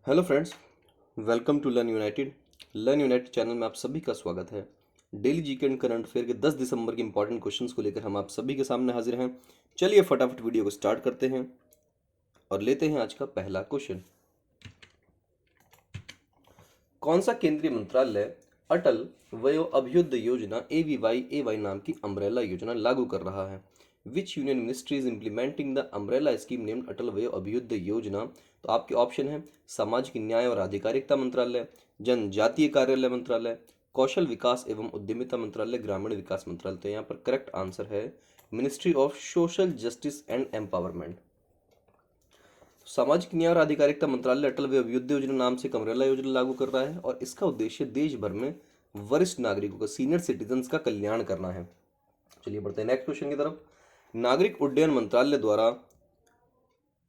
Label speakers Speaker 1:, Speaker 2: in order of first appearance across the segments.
Speaker 1: Hello friends, welcome to learn united channel में आप सभी का स्वागत है। Daily GK and current affair के 10 दिसंबर के इंपॉर्टेंट क्वेश्चंस को लेकर हम आप सभी के सामने हाजिर हैं। चलिए फटाफट वीडियो को स्टार्ट करते हैं और लेते हैं आज का पहला क्वेश्चन। कौन सा केंद्रीय मंत्रालय अटल वयो अभ्युदय योजना AVY नाम की अम्ब्रेला योजना लागू कर रहा है? Which union ministry is implementing the umbrella scheme named Atal Vayo Abhyudaya योजना? तो आपके ऑप्शन है सामाजिक न्याय और आधिकारिकता मंत्रालय, जनजातीय कार्यालय मंत्रालय, कौशल विकास एवं उद्यमिता मंत्रालय, ग्रामीण विकास मंत्रालय। तो यहाँ पर करेक्ट आंसर है ministry of social justice and empowerment. सामाजिक न्याय और आधिकारिता मंत्रालय अटल वय अभ्युदय योजना नाम से अम्ब्रेला योजना लागू कर रहा है और इसका उद्देश्य देश भर में वरिष्ठ नागरिकों का, सीनियर सिटीजन्स का कल्याण करना है। चलिए बढ़ते हैं नेक्स्ट क्वेश्चन की तरफ। नागरिक उड्डयन मंत्रालय द्वारा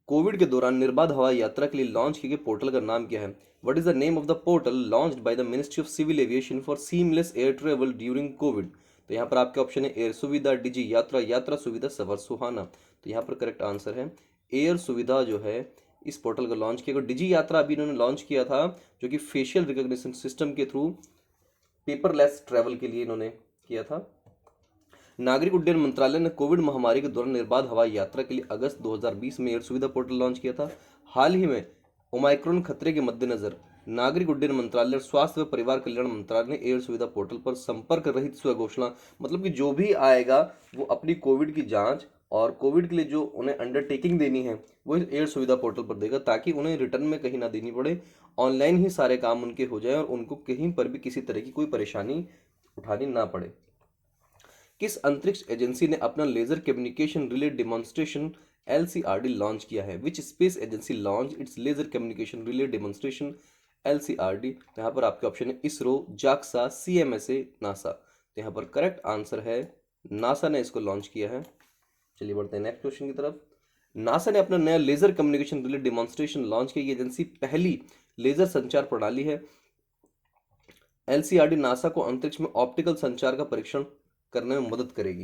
Speaker 1: कोविड के दौरान निर्बाध हवाई यात्रा के लिए लॉन्च किए गए पोर्टल का नाम क्या है? What is the name of the portal launched by the ministry of civil aviation for seamless air travel during covid? तो यहाँ पर आपके ऑप्शन है एयर सुविधा, डिजी यात्रा, यात्रा सुविधा, सफर सुहाना। तो यहाँ पर करेक्ट आंसर है एयर सुविधा जो है इस पोर्टल को लॉन्च किया। डिजी यात्रा अभी इन्होंने लॉन्च किया था जो कि फेशियल रिकॉग्निशन सिस्टम के थ्रू पेपरलेस ट्रैवल के लिए इन्होंने किया था। नागरिक उड्डयन मंत्रालय ने कोविड महामारी के दौरान निर्बाध हवाई यात्रा के लिए अगस्त 2020 में एयर सुविधा पोर्टल लॉन्च किया था। हाल ही में ओमाइक्रोन खतरे के मद्देनजर नागरिक उड्डयन मंत्रालय और स्वास्थ्य व परिवार कल्याण मंत्रालय ने एयर सुविधा पोर्टल पर संपर्क रहित स्वघोषणा, मतलब कि जो भी आएगा वो अपनी कोविड की जांच और कोविड के लिए जो उन्हें अंडरटेकिंग देनी है वो इस एयर सुविधा पोर्टल पर देगा, ताकि उन्हें रिटर्न में कहीं ना देनी पड़े, ऑनलाइन ही सारे काम उनके हो जाए और उनको कहीं पर भी किसी तरह की कोई परेशानी उठानी ना पड़े। किस अंतरिक्ष एजेंसी ने अपना laser communication relay demonstration LCRD launch किया है? Which space agency launch its laser communication relay demonstration LCRD? तो यहाँ पर आपके ऑप्शन है इसरो, जाक्सा, CMSA, नासा। तो यहाँ पर करेक्ट आंसर है नासा ने इसको लॉन्च किया है। चलिए बढ़ते हैं नेक्स्ट क्वेश्चन की तरफ। नासा ने अपना नया laser communication relay demonstration launch किया। ये एजेंसी पहली लेजर संचार प्रणाली है। LCRD नासा को अंतरिक्ष में ऑप्टिकल संचार का परीक्षण करने में मदद करेगी।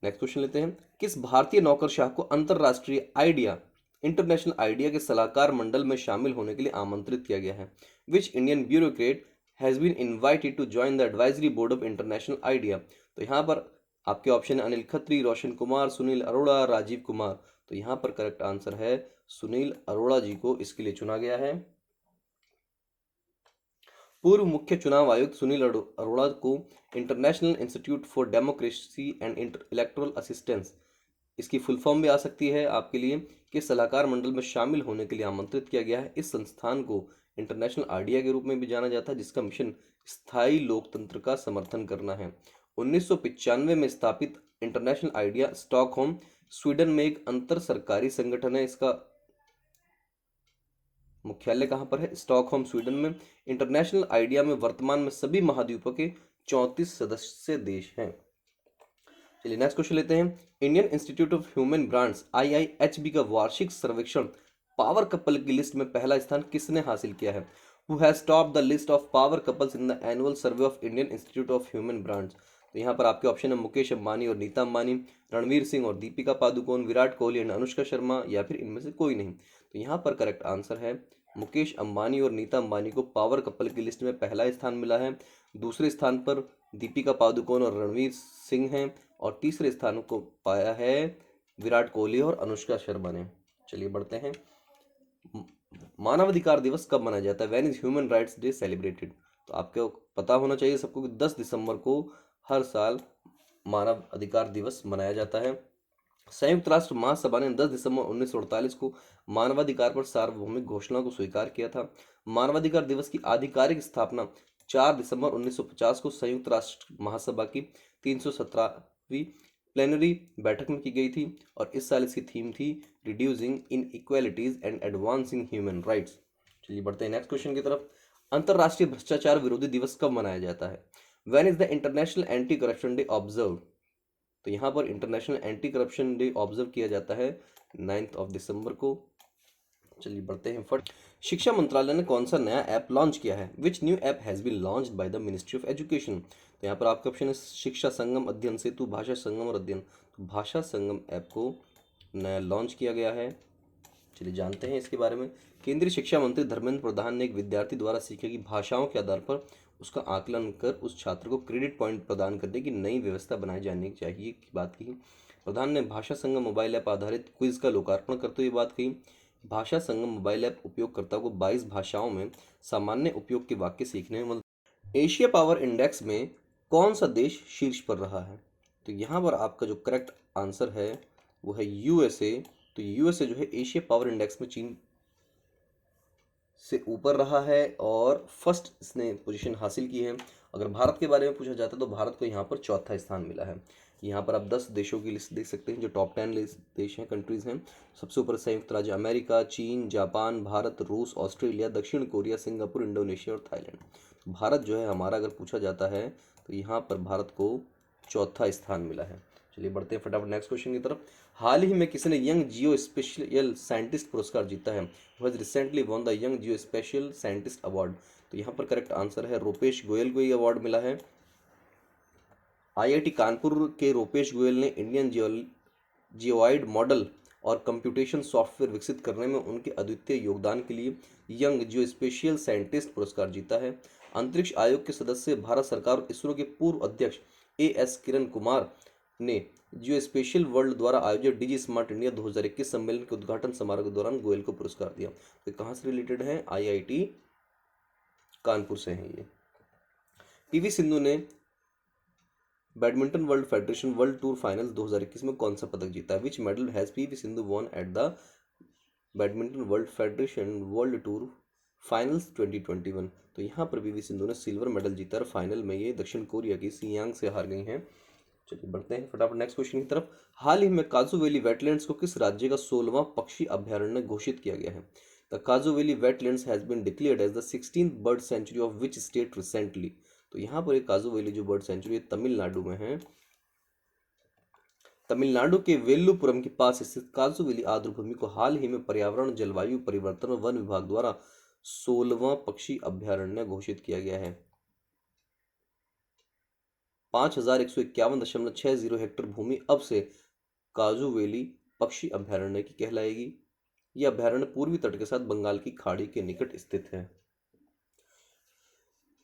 Speaker 1: नेक्स्ट क्वेश्चन लेते हैं। किस भारतीय नौकरशाह को अंतरराष्ट्रीय आइडिया इंटरनेशनल आइडिया के सलाहकार मंडल में शामिल होने के लिए आमंत्रित किया गया है? Which Indian bureaucrat has been invited to join the advisory board of international idea? तो यहाँ पर आपके ऑप्शन है अनिल खत्री, रोशन कुमार, सुनील अरोड़ा, राजीव कुमार। तो यहाँ पर करेक्ट आंसर है सुनील अरोड़ा जी को इसके लिए चुना गया है। पूर्व मुख्य चुनाव आयुक्त सुनील अरोड़ा को international institute for democracy and electoral assistance, इसकी फुल फॉर्म भी आ सकती है आपके लिए, के सलाहकार मंडल में शामिल होने के लिए आमंत्रित किया गया है। इस संस्थान को इंटरनेशनल आइडिया के रूप में भी जाना जाता है, जिसका मिशन स्थायी लोकतंत्र का समर्थन करना है। 1995 में स्थापित इंटरनेशनल आइडिया स्टॉकहोम स्वीडन में एक अंतर सरकारी संगठन है। इसका मुख्यालय कहाँ पर है? स्टॉकहोम स्वीडन में। इंटरनेशनल आइडिया में वर्तमान में सभी महाद्वीपों के 34 सदस्य देश हैं। चलिए नेक्स्ट क्वेश्चन लेते हैं। Indian institute of human brands IIHB का वार्षिक सर्वेक्षण पावर कपल की लिस्ट में पहला स्थान किसने हासिल किया है? Who has top the list of power couples in the annual survey of Indian institute of human brands? तो यहाँ पर आपके ऑप्शन है मुकेश अंबानी और नीता अंबानी, रणवीर सिंह और दीपिका पादुकोण, विराट कोहली एंड अनुष्का शर्मा, या फिर इनमें से कोई नहीं। तो यहाँ पर करेक्ट आंसर है मुकेश अंबानी और नीता अंबानी को पावर कपल की लिस्ट में पहला स्थान मिला है। दूसरे स्थान पर दीपिका पादुकोण और रणवीर सिंह हैं और तीसरे स्थान को पाया है विराट कोहली और अनुष्का शर्मा ने। चलिए बढ़ते हैं। मानवाधिकार दिवस कब मनाया जाता है? When is human rights day celebrated? तो आपको पता होना चाहिए सबको कि 10 दिसंबर को हर साल मानव अधिकार दिवस मनाया जाता है। संयुक्त राष्ट्र महासभा ने 10 दिसंबर 1948 को मानवाधिकार पर सार्वभौमिक घोषणा को स्वीकार किया था। मानवाधिकार दिवस की आधिकारिक स्थापना 4 दिसंबर 1950 को संयुक्त राष्ट्र महासभा की 317वीं प्लेनरी बैठक में की गई थी और इस साल इसकी थीम थी reducing inequalities and advancing human rights. चलिए बढ़ते हैं नेक्स्ट क्वेश्चन की तरफ। अंतर्राष्ट्रीय भ्रष्टाचार विरोधी दिवस कब मनाया जाता है? When is the international anti corruption day observe? तो यहाँ पर international anti corruption day observe किया जाता है 9 दिसंबर को। चलिए बढ़ते हैं फट। शिक्षा मंत्रालय ने कौन सा नया ऐप लॉन्च किया है? Which new app has been launched by the ministry of education? तो यहाँ पर आपका ऑप्शन है शिक्षा संगम, अध्ययन सेतु, भाषा संगम और अध्ययन। तो भाषा संगम ऐप को नया लॉन्च किया गया है। चलिए जानते हैं इसके बारे में। केंद्रीय शिक्षा मंत्री धर्मेंद्र प्रधान ने एक विद्यार्थी द्वारा सीखे की भाषाओं के आधार पर उसका आकलन कर उस छात्र को क्रेडिट पॉइंट प्रदान करने की नई व्यवस्था बनाई जानी चाहिए की बात की। प्रधान ने भाषा संगम मोबाइल ऐप आधारित क्विज का लोकार्पण करते हुए बात कही। भाषा संगम मोबाइल ऐप उपयोगकर्ता को 22 भाषाओं में सामान्य उपयोग के वाक्य सीखने में मदद। एशिया पावर इंडेक्स में कौन सा देश शीर्ष पर रहा है? तो यहाँ पर आपका जो करेक्ट आंसर है वो है यूएसए। तो यूएसए जो है एशिया पावर इंडेक्स में चीन से ऊपर रहा है और फर्स्ट इसने पोजीशन हासिल की है। अगर भारत के बारे में पूछा जाता है तो भारत को यहाँ पर चौथा स्थान मिला है। यहाँ पर आप 10 देशों की लिस्ट देख सकते हैं जो टॉप 10 देश हैं, कंट्रीज हैं। सबसे ऊपर संयुक्त राज्य अमेरिका, चीन, जापान, भारत, रूस, ऑस्ट्रेलिया, दक्षिण कोरिया, सिंगापुर, इंडोनेशिया और थाईलैंड। भारत जो है हमारा अगर पूछा जाता है तो यहाँ पर भारत को चौथा स्थान मिला है। चलिए बढ़ते हैं फटाफट नेक्स्ट क्वेश्चन की तरफ। हाल ही में किसने यंग जियो स्पेशल साइंटिस्ट पुरस्कार जीता है? Who has recently won the young Jio special scientist award? तो यहाँ पर करेक्ट आंसर है रूपेश गोयल को ये अवार्ड मिला है। आईआईटी कानपुर के रूपेश गोयल ने इंडियन जियोइड मॉडल और कंप्यूटेशन सॉफ्टवेयर विकसित करने में उनके अद्वितीय योगदान के लिए यंग जियो स्पेशल साइंटिस्ट पुरस्कार जीता है। अंतरिक्ष आयोग के सदस्य भारत सरकार और इसरो के पूर्व अध्यक्ष एएस किरण कुमार ने जियो स्पेशल वर्ल्ड द्वारा आयोजित डिजी स्मार्ट इंडिया 2021 सम्मेलन के उद्घाटन समारोह के दौरान गोयल को पुरस्कार दिया। तो कहाँ से रिलेटेड है? आईआईटी कानपुर से है ये। पीवी सिंधु ने badminton world federation world tour finals 2021 में कौन सा पदक जीता है? Which medal has PV Sindhu won at the badminton world federation world tour finals 2021? तो यहाँ पर पीवी सिंधु ने सिल्वर मेडल जीता और फाइनल में ये दक्षिण कोरिया की सियांग से हार गई हैं। चलिए बढ़ते हैं फटाफट नेक्स्ट क्वेश्चन की तरफ। हाल ही में काजू वैली वेटलैंड्स को किस राज्य का 16वां पक्षी अभ्यारण्य घोषित किया गया है? The Kaju valley wetlands has been declared as the 16th bird sanctuary of which state recently? तो यहाँ पर एक काजू वैली जो बर्ड सेंचुरी है तमिलनाडु में है। तमिलनाडु के वेल्लुपुरम के पास स्थित काजू वैली आर्द्रभूमि को हाल ही में पर्यावरण, जलवायु परिवर्तन और वन विभाग द्वारा 16वां पक्षी अभ्यारण्य घोषित किया गया है। 5151.60 हेक्टेयर भूमि अब से काजू वैली पक्षी अभ्यारण्य की कहलाएगी। यह अभ्यारण्य पूर्वी तट के साथ बंगाल की खाड़ी के निकट स्थित है।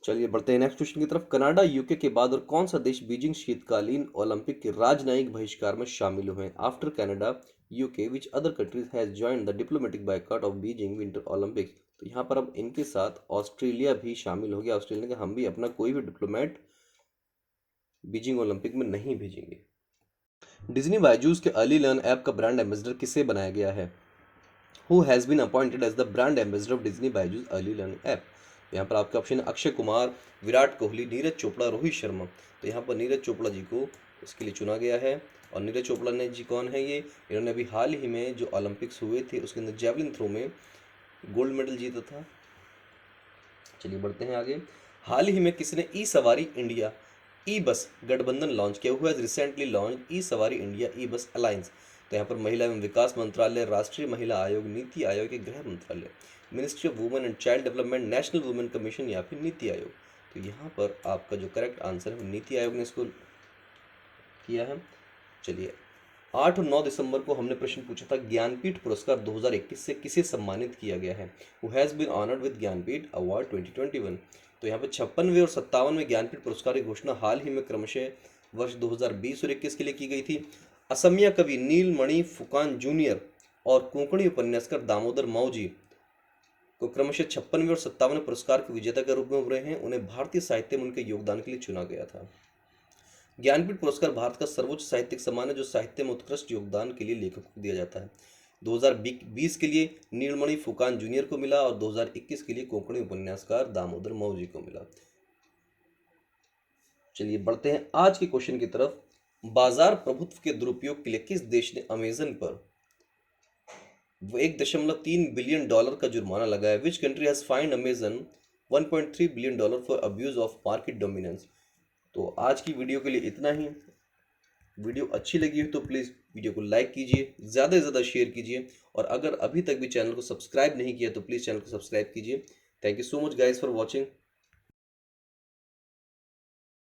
Speaker 1: चलिए बढ़ते हैं नेक्स्ट क्वेश्चन की तरफ। कनाडा, यूके के बाद और कौन सा देश बीजिंग शीतकालीन ओलंपिक के राजनयिक बहिष्कार में शामिल हुए हैं? After Canada, UK, which other countries has joined the diplomatic boycott of Beijing winter Olympics? तो यहाँ पर अब इनके साथ ऑस्ट्रेलिया भी शामिल हो गया। ऑस्ट्रेलिया ने कहा हम भी अपना कोई भी डिप्लोमेट बीजिंग ओलंपिक में नहीं भेजेंगे। डिज्नी बायजूस के अर्ली लर्न ऐप का ब्रांड एम्बेसडर किसे बनाया गया है? Who has been appointed as the brand ambassador of Disney Byju's early learning app? यहाँ पर आपके ऑप्शन है अक्षय कुमार, विराट कोहली, नीरज चोपड़ा, रोहित शर्मा। तो यहाँ पर नीरज चोपड़ा जी को इसके लिए चुना गया है। और नीरज चोपड़ा ने जी कौन है ये? इन्होंने अभी हाल ही में जो ओलंपिक्स हुए थे उसके अंदर जेवलिन थ्रो में गोल्ड मेडल जीता था। चलिए बढ़ते हैं आगे। हाल ही में किसने ई सवारी इंडिया ई बस गठबंधन लॉन्च किया? हु हैज रिसेंटली लॉन्च ई सवारी इंडिया ई बस अलायंस? तो यहाँ पर महिला एवं विकास मंत्रालय, राष्ट्रीय महिला आयोग, नीति आयोग के गृह मंत्रालय, ministry of women and child development, national women commission या फिर नीति आयोग? तो यहाँ पर आपका जो करेक्ट आंसर है नीति आयोग ने इसको किया है। चलिए 8 और 9 दिसंबर को हमने प्रश्न पूछा था ज्ञानपीठ पुरस्कार 2021 से किसे सम्मानित किया गया है? Who has been honoured with Jnanpith award 2021? तो यहाँ पर 56वें और 57वें ज्ञानपीठ पुरस्कार की घोषणा हाल ही में क्रमशः वर्ष 2020 और 21 के लिए की गई थी। असमिया कवि नीलमणि फुकान जूनियर और कोंकणी उपन्यासकार दामोदर मावजी को क्रमशः 56वें और 57वें पुरस्कार के विजेता के रूप में उभरे हैं। उन्हें भारतीय साहित्य में उनके योगदान के लिए चुना गया था। ज्ञानपीठ पुरस्कार भारत का सर्वोच्च साहित्यिक सम्मान है जो साहित्य में उत्कृष्ट योगदान के लिए लेखक को दिया जाता है। 2020 के लिए नीलमणि फुकान जूनियर को मिला और 2021 के लिए कोंकणी उपन्यासकार दामोदर मावजी को मिला। चलिए बढ़ते हैं आज के क्वेश्चन की तरफ। बाजार प्रभुत्व के दुरुपयोग के लिए किस देश ने अमेजन पर $1.3 बिलियन का जुर्माना लगाया? Which country has find Amazon $1.3 billion for abuse of market dominance? तो आज की वीडियो के लिए इतना ही। वीडियो अच्छी लगी हो तो प्लीज़ वीडियो को लाइक कीजिए, ज़्यादा से ज़्यादा शेयर कीजिए और अगर अभी तक भी चैनल को सब्सक्राइब नहीं किया तो प्लीज़ चैनल को सब्सक्राइब कीजिए। Thank you so much guys for watching.